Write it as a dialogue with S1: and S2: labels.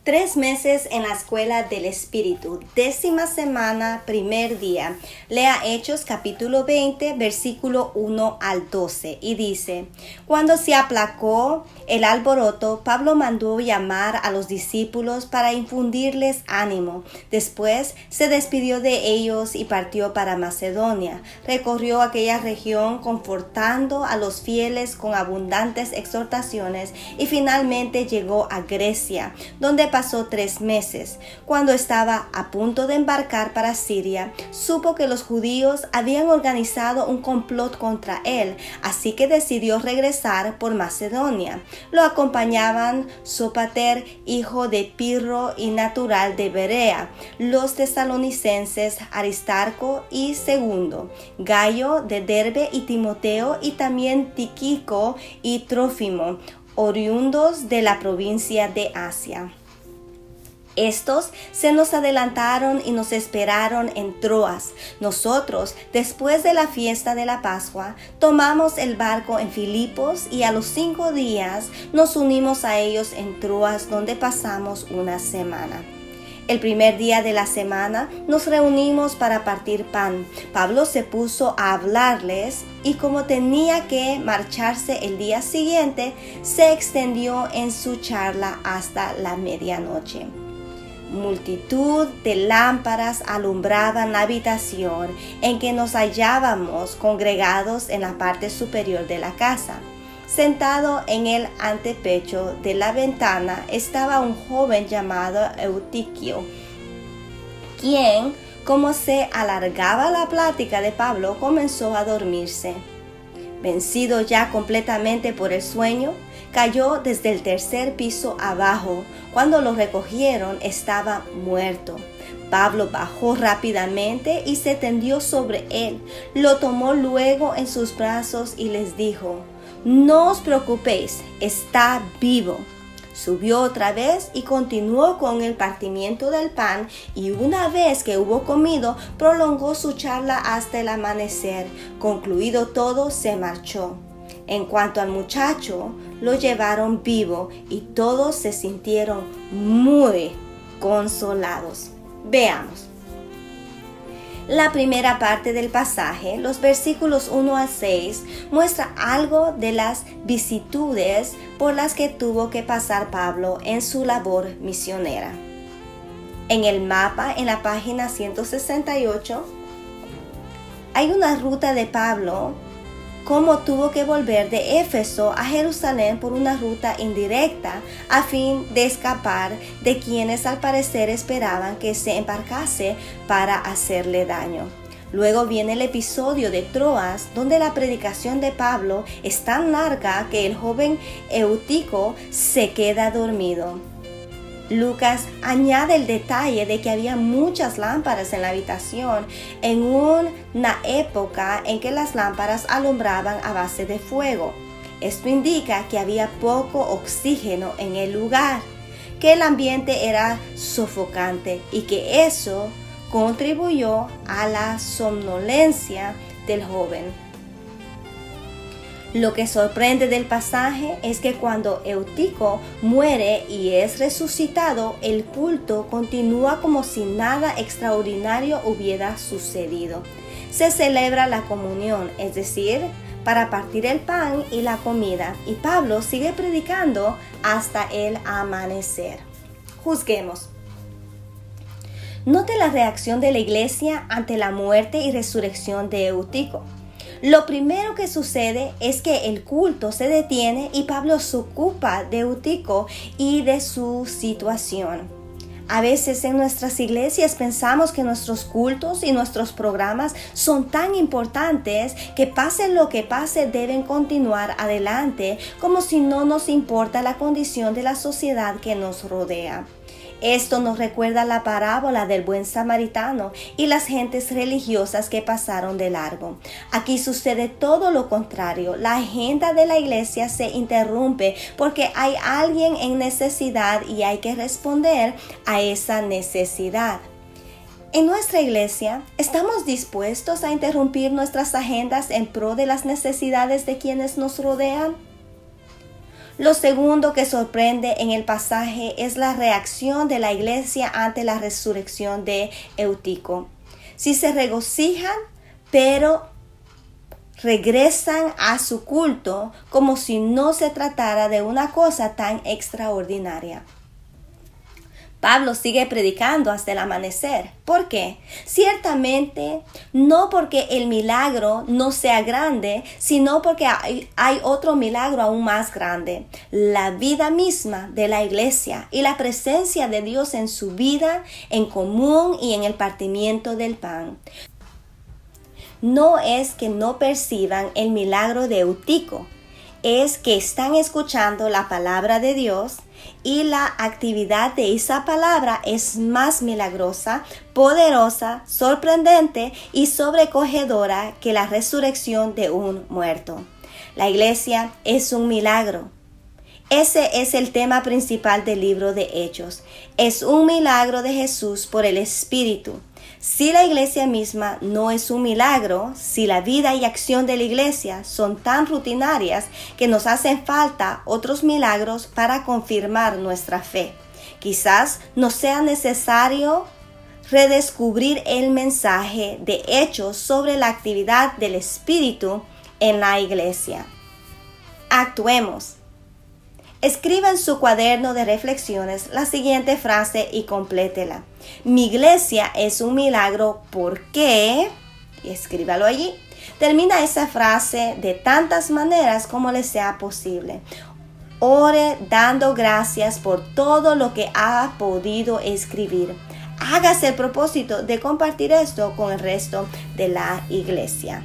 S1: 3 meses en la escuela del Espíritu, 10ª semana, primer día. Lea Hechos capítulo 20, versículo 1 al 12 y dice: Cuando se aplacó el alboroto, Pablo mandó llamar a los discípulos para infundirles ánimo. Después se despidió de ellos y partió para Macedonia. Recorrió aquella región confortando a los fieles con abundantes exhortaciones y finalmente llegó a Grecia, donde pasó 3 meses. Cuando estaba a punto de embarcar para Siria, supo que los judíos habían organizado un complot contra él, así que decidió regresar por Macedonia. Lo acompañaban Sópater, hijo de Pirro y natural de Berea, los tesalonicenses Aristarco y Segundo, Gayo de Derbe y Timoteo, y también Tíquico y Trófimo, oriundos de la provincia de Asia. Estos se nos adelantaron y nos esperaron en Troas. Nosotros, después de la fiesta de la Pascua, tomamos el barco en Filipos y a los 5 días nos unimos a ellos en Troas, donde pasamos una semana. El primer día de la semana nos reunimos para partir pan. Pablo se puso a hablarles y como tenía que marcharse el día siguiente, se extendió en su charla hasta la medianoche. Multitud de lámparas alumbraban la habitación en que nos hallábamos congregados en la parte superior de la casa. Sentado en el antepecho de la ventana estaba un joven llamado Eutiquio, quien, como se alargaba la plática de Pablo, comenzó a dormirse. Vencido ya completamente por el sueño, cayó desde el 3er piso abajo. Cuando lo recogieron, estaba muerto. Pablo bajó rápidamente y se tendió sobre él. Lo tomó luego en sus brazos y les dijo: «No os preocupéis, está vivo». Subió otra vez y continuó con el partimiento del pan, y una vez que hubo comido, prolongó su charla hasta el amanecer. Concluido todo, se marchó. En cuanto al muchacho, lo llevaron vivo y todos se sintieron muy consolados. Veamos. La primera parte del pasaje, los versículos 1 a 6, muestra algo de las vicisitudes por las que tuvo que pasar Pablo en su labor misionera. En el mapa, en la página 168, hay una ruta de Pablo, cómo tuvo que volver de Éfeso a Jerusalén por una ruta indirecta a fin de escapar de quienes al parecer esperaban que se embarcase para hacerle daño. Luego viene el episodio de Troas, donde la predicación de Pablo es tan larga que el joven Eutico se queda dormido. Lucas añade el detalle de que había muchas lámparas en la habitación en una época en que las lámparas alumbraban a base de fuego. Esto indica que había poco oxígeno en el lugar, que el ambiente era sofocante y que eso contribuyó a la somnolencia del joven. Lo que sorprende del pasaje es que cuando Eutico muere y es resucitado, el culto continúa como si nada extraordinario hubiera sucedido. Se celebra la comunión, es decir, para partir el pan y la comida, y Pablo sigue predicando hasta el amanecer. Juzguemos. Note la reacción de la iglesia ante la muerte y resurrección de Eutico. Lo primero que sucede es que el culto se detiene y Pablo se ocupa de Eutico y de su situación. A veces en nuestras iglesias pensamos que nuestros cultos y nuestros programas son tan importantes que pase lo que pase deben continuar adelante, como si no nos importa la condición de la sociedad que nos rodea. Esto nos recuerda la parábola del buen samaritano y las gentes religiosas que pasaron de largo. Aquí sucede todo lo contrario. La agenda de la iglesia se interrumpe porque hay alguien en necesidad y hay que responder a esa necesidad. En nuestra iglesia, ¿estamos dispuestos a interrumpir nuestras agendas en pro de las necesidades de quienes nos rodean? Lo segundo que sorprende en el pasaje es la reacción de la iglesia ante la resurrección de Eutico. Si se regocijan, pero regresan a su culto como si no se tratara de una cosa tan extraordinaria. Pablo sigue predicando hasta el amanecer. ¿Por qué? Ciertamente, no porque el milagro no sea grande, sino porque hay otro milagro aún más grande. La vida misma de la iglesia y la presencia de Dios en su vida, en común y en el partimiento del pan. No es que no perciban el milagro de Eutico, es que están escuchando la palabra de Dios y la actividad de esa palabra es más milagrosa, poderosa, sorprendente y sobrecogedora que la resurrección de un muerto. La iglesia es un milagro. Ese es el tema principal del libro de Hechos. Es un milagro de Jesús por el Espíritu. Si la iglesia misma no es un milagro, si la vida y acción de la iglesia son tan rutinarias que nos hacen falta otros milagros para confirmar nuestra fe, quizás nos sea necesario redescubrir el mensaje de Hechos sobre la actividad del Espíritu en la iglesia. Actuemos. Escriba en su cuaderno de reflexiones la siguiente frase y complétela. Mi iglesia es un milagro porque... y escríbalo allí. Termina esa frase de tantas maneras como le sea posible. Ore dando gracias por todo lo que ha podido escribir. Hágase el propósito de compartir esto con el resto de la iglesia.